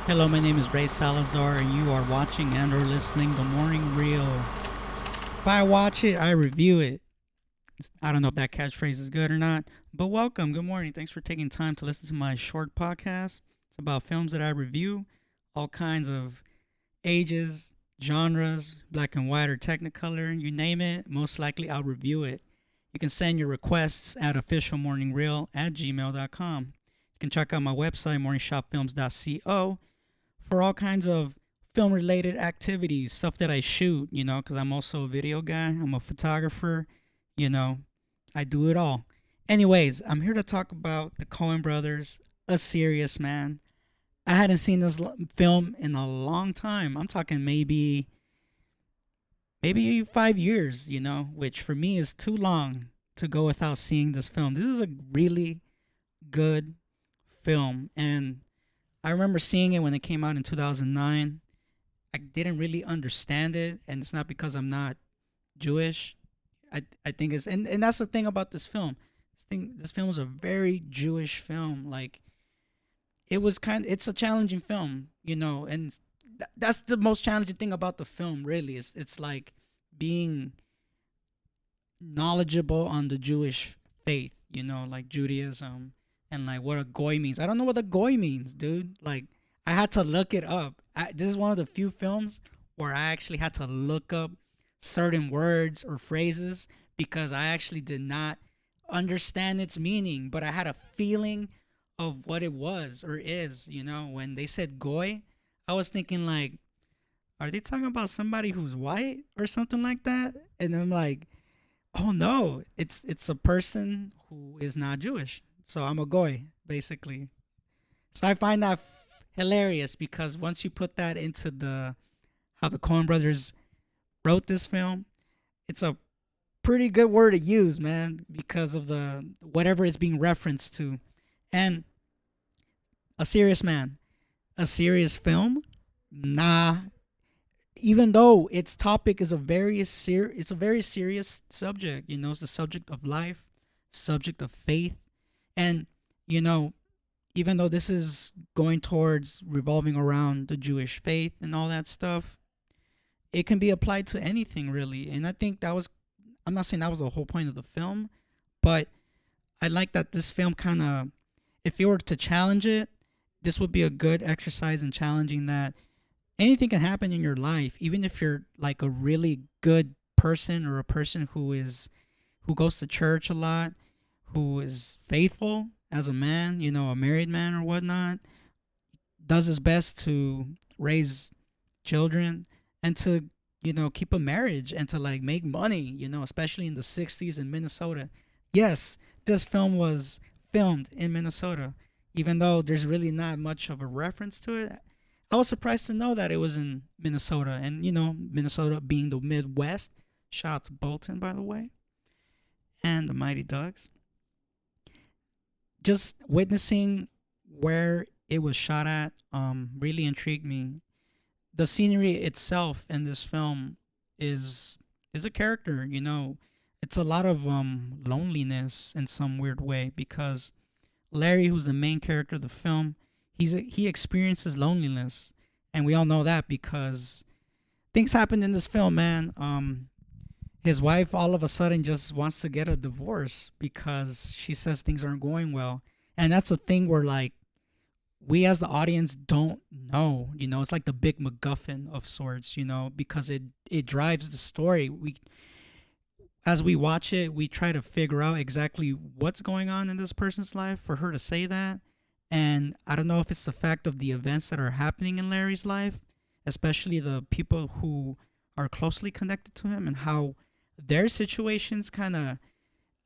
Hello, my name is Ray Salazar, and you are watching and or listening The Morning Reel. If I watch it, I review it. I don't know if that catchphrase is good or not, but welcome. Good morning. Thanks for taking time to listen to my short podcast. It's about films that I review, all kinds of ages, genres, black and white or technicolor, you name it. Most likely, I'll review it. You can send your requests at officialmorningreel@gmail.com. You can check out my website, morningshopfilms.co, for all kinds of film related activities, stuff that I shoot, because I'm also a video guy, I'm a photographer, you know, I do it all. Anyways, I'm here to talk about the Coen Brothers, A Serious Man. I hadn't seen this film in a long time. I'm talking maybe 5 years, which for me is too long to go without seeing this film. This is a really good film, and I remember seeing it when it came out in 2009. I didn't really understand it, and it's not because I'm not Jewish. I think it's and that's the thing about this film. This film is a very Jewish film. Like it's a challenging film, and that's the most challenging thing about the film. Really, it's like being knowledgeable on the Jewish faith, like Judaism and like what a goy means. I don't know what a goy means, dude. Like I had to look it up. This is one of the few films where I actually had to look up certain words or phrases because I actually did not understand its meaning, but I had a feeling of what it was or is, when they said goy, I was thinking like, are they talking about somebody who's white or something like that? And I'm like, oh no, it's a person who is not Jewish. So I'm a goy, basically. So I find that hilarious because once you put that into the how the Coen brothers wrote this film, it's a pretty good word to use, man, because of the whatever it's being referenced to. And a serious man, a serious film, nah. Even though its topic is it's a very serious subject. It's the subject of life, subject of faith, and you know, even though this is going towards revolving around the Jewish faith and all that stuff, it can be applied to anything really. And I think that was, I'm not saying that was the whole point of the film, but I like that this film kind of, if you were to challenge it, this would be a good exercise in challenging that anything can happen in your life, even if you're like a really good person or a person who goes to church a lot, who is faithful as a man, a married man or whatnot, does his best to raise children and to keep a marriage and to like make money, especially in the 60s in Minnesota. Yes, this film was filmed in Minnesota, even though there's really not much of a reference to it. I was surprised to know that it was in Minnesota, and Minnesota being the Midwest. Shout out to Bolton, by the way, and the Mighty Ducks. Just witnessing where it was shot at really intrigued me. The scenery itself in this film is is a character. It's a lot of loneliness in some weird way because Larry, who's the main character of the film, he experiences loneliness, and we all know that because things happen in this film, man. His wife all of a sudden just wants to get a divorce because she says things aren't going well, and that's a thing where like we as the audience don't know. It's like the big MacGuffin of sorts. Because it drives the story. We as we watch it, we try to figure out exactly what's going on in this person's life for her to say that. And I don't know if it's the fact of the events that are happening in Larry's life, especially the people who are closely connected to him and how their situations kind of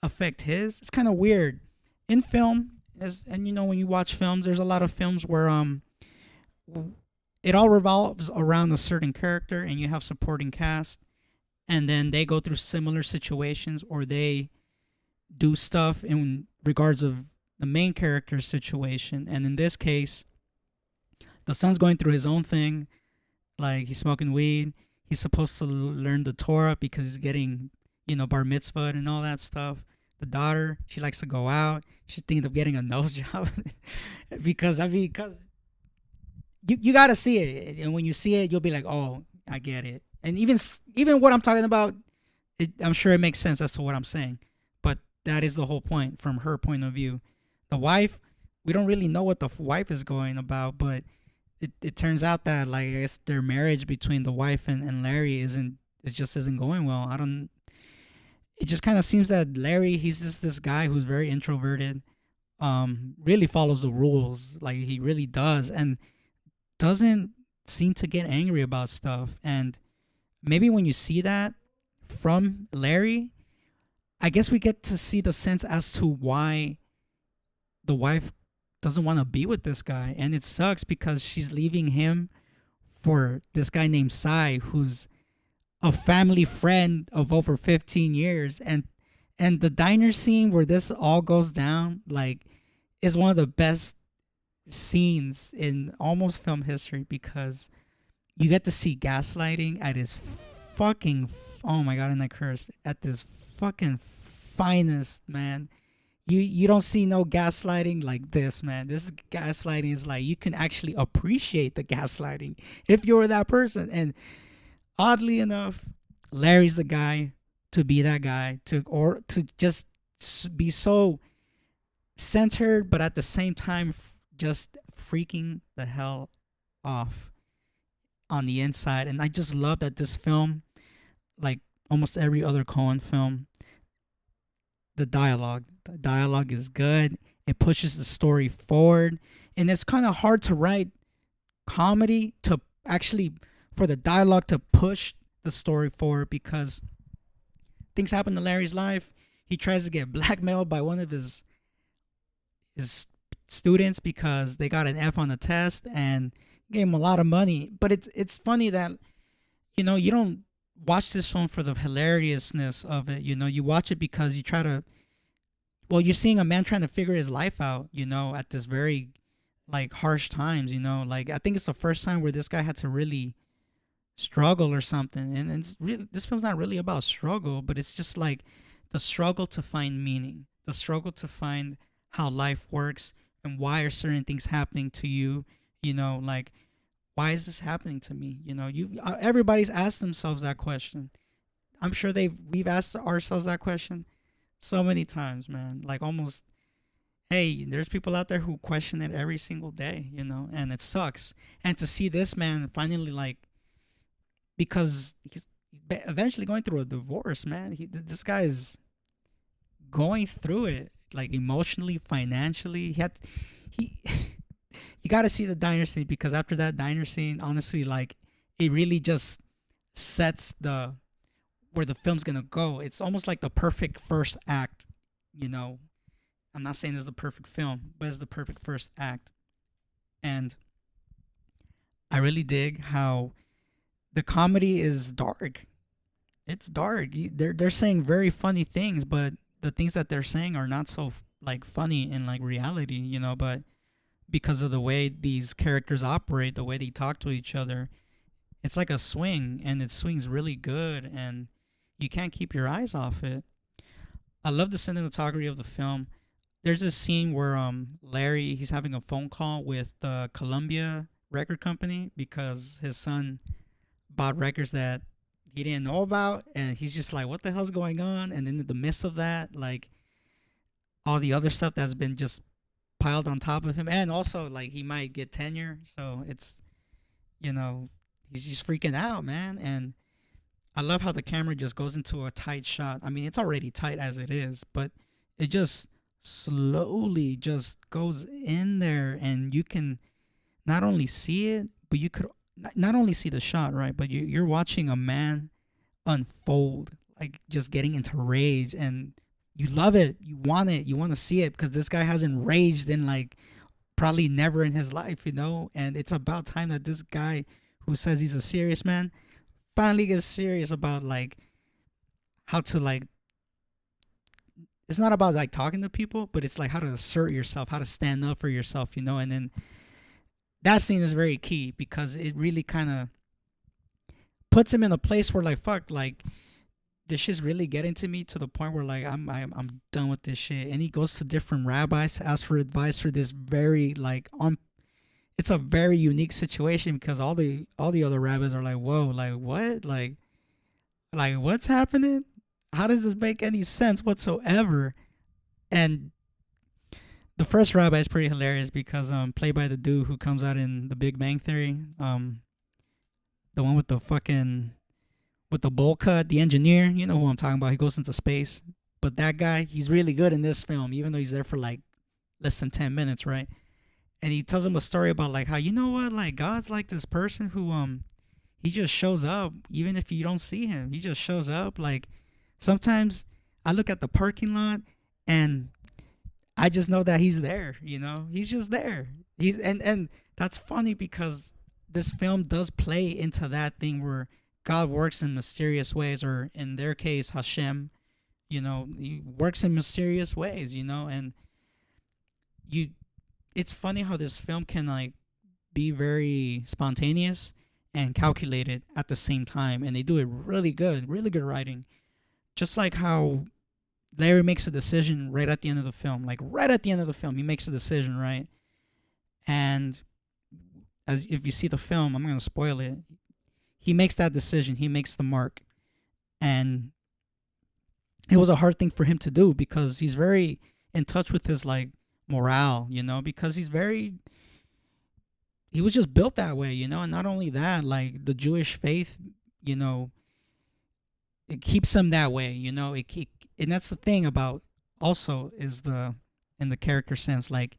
affect his. It's kind of weird. In film, and when you watch films, there's a lot of films where it all revolves around a certain character and you have supporting cast and then they go through similar situations or they do stuff in regards of the main character's situation. And in this case, the son's going through his own thing, like he's smoking weed. He's supposed to learn the Torah because he's getting, bar mitzvah and all that stuff. The daughter, she likes to go out. She's thinking of getting a nose job because you got to see it, and when you see it, you'll be like, oh, I get it. And even what I'm talking about, I'm sure it makes sense as to what I'm saying. But that is the whole point from her point of view. The wife, we don't really know what the wife is going about, but it turns out that, like, I guess their marriage between the wife and Larry isn't going well. I don't. It just kind of seems that Larry, he's just this guy who's very introverted, really follows the rules, like he really does, and doesn't seem to get angry about stuff. And maybe when you see that from Larry, I guess we get to see the sense as to why the wife doesn't want to be with this guy. And it sucks because she's leaving him for this guy named Sai, who's a family friend of over 15 years. And the diner scene where this all goes down, like, is one of the best scenes in almost film history, because you get to see gaslighting at his fucking, oh my god, and I cursed, at this fucking finest, man. You don't see no gaslighting like this, man. This gaslighting is like, you can actually appreciate the gaslighting if you're that person. And oddly enough, Larry's the guy to be that guy, to just be so centered, but at the same time just freaking the hell off on the inside. And I just love that this film, like almost every other Coen film, the dialogue is good. It pushes the story forward, and it's kind of hard to write comedy to actually, for the dialogue to push the story forward, because things happen to Larry's life. He tries to get blackmailed by one of his students because they got an F on the test and gave him a lot of money. But it's funny that, you don't watch this film for the hilariousness of it. You watch it because you're seeing a man trying to figure his life out, at this very, like, harsh times. Like, I think it's the first time where this guy had to really struggle or something. And it's really, this film's not really about struggle, but it's just like the struggle to find meaning, the struggle to find how life works, and why are certain things happening to you. Like, why is this happening to me? Everybody's asked themselves that question. I'm sure we've asked ourselves that question so many times, man. Like, almost, hey, there's people out there who question it every single day, and it sucks. And to see this man finally, like, because he's eventually going through a divorce, man. This guy is going through it, like, emotionally, financially. He you got to see the diner scene, because after that diner scene, honestly, like, it really just sets where the film's gonna go. It's almost like the perfect first act. I'm not saying it's the perfect film, but it's the perfect first act. And I really dig how the comedy is dark. It's dark. They're saying very funny things, but the things that they're saying are not so, like, funny in, like, reality. But because of the way these characters operate, the way they talk to each other, it's like a swing, and it swings really good, and you can't keep your eyes off it. I love the cinematography of the film. There's this scene where Larry, he's having a phone call with the Columbia record company because his son bought records that he didn't know about, and he's just like, what the hell's going on? And then in the midst of that, like, all the other stuff that's been just piled on top of him, and also, like, he might get tenure, so it's, he's just freaking out, man. And I love how the camera just goes into a tight shot. I mean, it's already tight as it is, but it just slowly just goes in there, and you can not only see it, but you could not only see the shot, right? But you're watching a man unfold, like, just getting into rage, and you love it. You want it. You want to see it, because this guy hasn't raged in, like, probably never in his life, And it's about time that this guy who says he's a serious man finally gets serious about, like, how to, like, it's not about, like, talking to people, but it's like how to assert yourself, how to stand up for yourself, And then that scene is very key, because it really kind of puts him in a place where, like, fuck, like, this shit's really getting to me, to the point where, like, I'm done with this shit. And he goes to different rabbis to ask for advice for this very, like, it's a very unique situation because all the other rabbis are like, whoa, like what, like what's happening? How does this make any sense whatsoever? And the first rabbi is pretty hilarious because played by the dude who comes out in The Big Bang Theory, the one with the fucking with the bowl cut, the engineer, you know who I'm talking about. He goes into space. But that guy, he's really good in this film, even though he's there for like less than 10 minutes, right? And he tells him a story about like how, you know what, like God's like this person who he just shows up even if you don't see him. He just shows up. Like sometimes I look at the parking lot and I just know that he's there, you know? He's just there. He's and that's funny because this film does play into that thing where God works in mysterious ways, or in their case, Hashem, you know, he works in mysterious ways, you know, and you it's funny how this film can like be very spontaneous and calculated at the same time, and they do it really good writing. Just like how Larry makes a decision right at the end of the film, like right at the end of the film, he makes a decision, right? And as if you see the film, I'm gonna spoil it. He makes that decision. He makes the mark, and it was a hard thing for him to do because he's very in touch with his like morale, you know, because he was just built that way, you know, and not only that, like the Jewish faith, you know, it keeps him that way, you know. And that's the thing about also is the in the character sense, like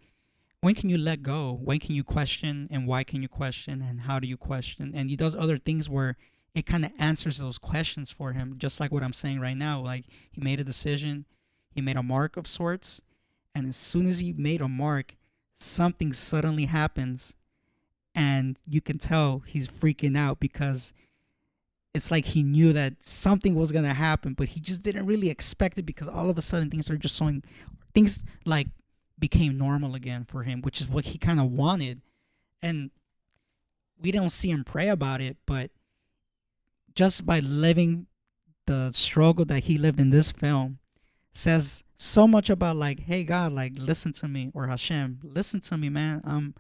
when can you let go? When can you question? And why can you question? And how do you question? And he does other things where it kind of answers those questions for him, just like what I'm saying right now. Like he made a decision, he made a mark of sorts, and as soon as he made a mark, something suddenly happens, and you can tell he's freaking out because it's like he knew that something was gonna happen, but he just didn't really expect it because all of a sudden things are just showing things like became normal again for him, which is what he kind of wanted. And we don't see him pray about it, but just by living the struggle that he lived in this film says so much about like, hey God, like listen to me, or Hashem, listen to me, man. I'm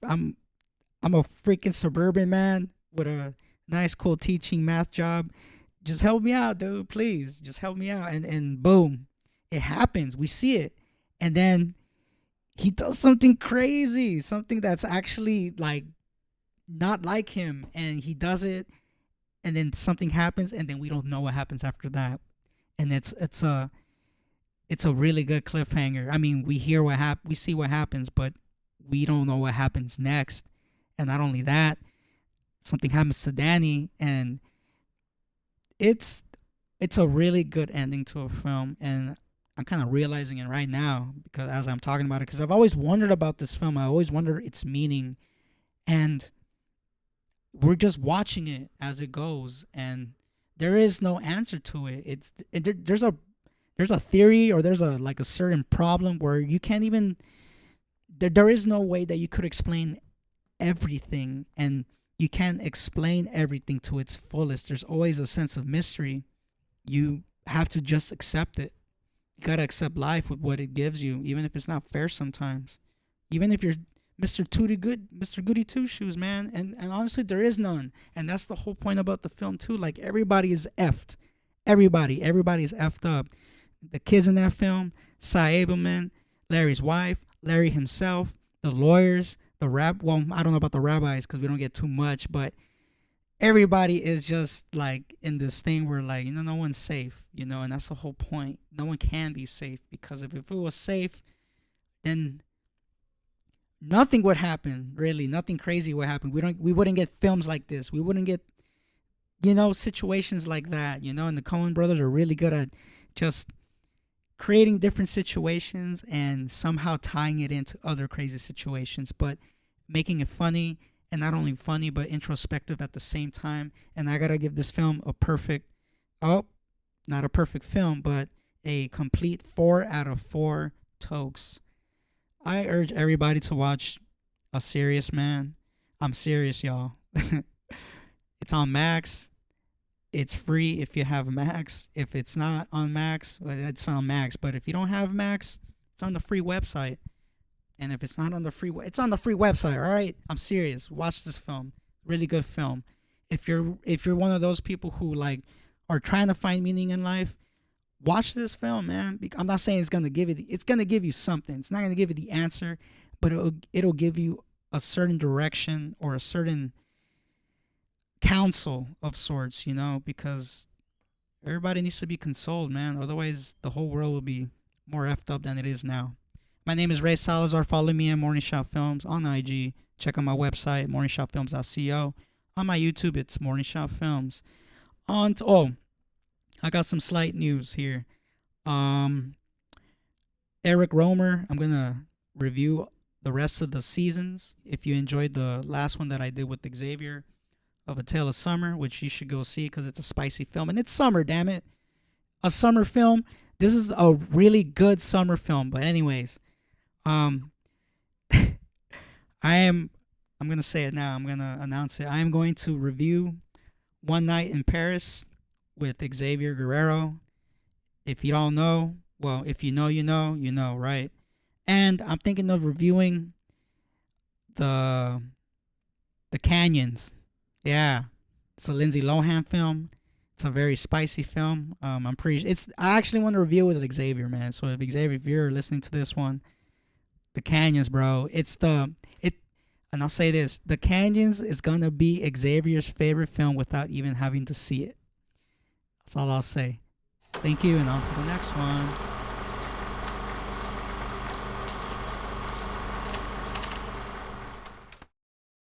I'm I'm a freaking suburban man with a nice cool teaching math job. Just help me out, dude, please. Just help me out. And boom, it happens. We see it. And then he does something crazy, something that's actually like not like him, and he does it, and then something happens, and then we don't know what happens after that. And it's a really good cliffhanger. I mean, we see what happens, but we don't know what happens next. And not only that, something happens to Danny, and it's it's a really good ending to a film. And I'm kind of realizing it right now because as I'm talking about it, because I've always wondered about this film. I always wondered its meaning, and we're just watching it as it goes, and there is no answer to it. There's a theory, or there's a like a certain problem where you can't even there is no way that you could explain everything, and you can't explain everything to its fullest. There's always a sense of mystery. You have to just accept it. You gotta accept life with what it gives you, even if it's not fair sometimes. Even if you're Mr. Goody Two Shoes, man. And honestly, there is none. And that's the whole point about the film too. Like everybody is effed. Everybody's effed up. The kids in that film, Cy Abelman, Larry's wife, Larry himself, the lawyers, well, I don't know about the rabbis because we don't get too much, but everybody is just like in this thing where like, you know, no one's safe, you know, and that's the whole point. No one can be safe because if it was safe, then nothing would happen, really. Nothing crazy would happen. We wouldn't get films like this. We wouldn't get, you know, situations like that, you know, and the Coen brothers are really good at just creating different situations and somehow tying it into other crazy situations, but making it funny, and not only funny but introspective at the same time. And I gotta give this film a perfect, oh, not a perfect film, but a complete 4 out of 4 tokes. I urge everybody to watch A Serious Man. I'm serious, y'all. It's on Max. It's free if you have Max. If it's not on Max, well, it's on Max. But if you don't have Max, it's on the free website. And if it's not on the free, it's on the free website. All right, I'm serious. Watch this film. Really good film. If you're one of those people who like are trying to find meaning in life, watch this film, man. I'm not saying it's gonna give you it's gonna give you something. It's not gonna give you the answer, but it'll give you a certain direction or a certain counsel of sorts, because everybody needs to be consoled, man. Otherwise, the whole world will be more effed up than it is now. My name is Ray Salazar. Follow me at Morning Shot Films on IG. Check out my website, morningshotfilms.co. On my YouTube, it's Morning Shot Films. I got some slight news here. Eric Romer, I'm going to review the rest of the seasons. If you enjoyed the last one that I did with Xavier of A Tale of Summer, which you should go see because it's a spicy film. And it's summer, damn it. A summer film. This is a really good summer film. But anyways, I'm going to say it now. I'm going to announce it. I am going to review One Night in Paris with Xavier Guerrero. If you don't know, well, if you know, right? And I'm thinking of reviewing the Canyons. Yeah, it's a Lindsay Lohan film. It's a very spicy film. I actually want to review it with Xavier, man. So if you're listening to this one, The Canyons, bro. And I'll say this: The Canyons is gonna be Xavier's favorite film without even having to see it. That's all I'll say. Thank you, and on to the next one.